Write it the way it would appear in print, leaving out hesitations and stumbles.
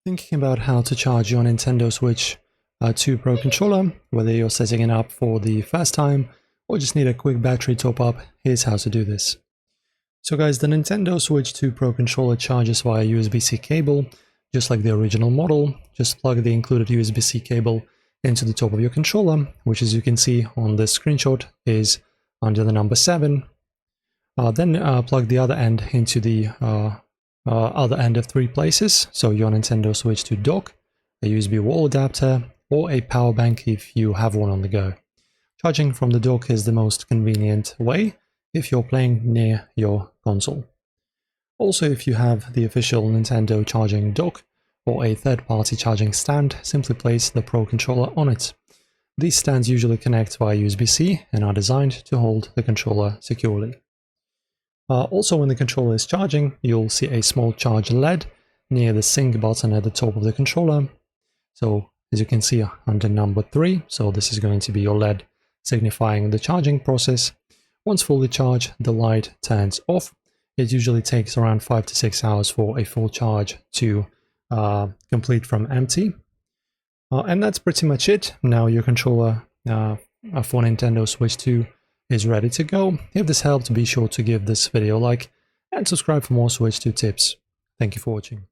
Thinking about how to charge your Nintendo Switch 2 Pro controller, whether you're setting it up for the first time or just need a quick battery top up, here's how to do this. So guys, the Nintendo Switch 2 Pro controller charges via USB-C cable, just like the original model. Just plug the included USB-C cable into the top of your controller, which as you can see on this screenshot is under the number 7. Then plug the other end into the other end of 3 places, so your Nintendo Switch 2 dock, a USB wall adapter, or a power bank if you have one on the go. Charging from the dock is the most convenient way if you're playing near your console. Also, if you have the official Nintendo charging dock or a third-party charging stand, simply place the Pro controller on it. These stands usually connect via USB-C and are designed to hold the controller securely. Also, when the controller is charging, you'll see a small charge LED near the sync button at the top of the controller. So as you can see under number 3, so this is going to be your LED signifying the charging process. Once fully charged, the light turns off. It usually takes around 5 to 6 hours for a full charge to complete from empty. And that's pretty much it. Now your controller for Nintendo Switch 2 is ready to go. If this helped, be sure to give this video a like and subscribe for more Switch 2 tips. Thank you for watching.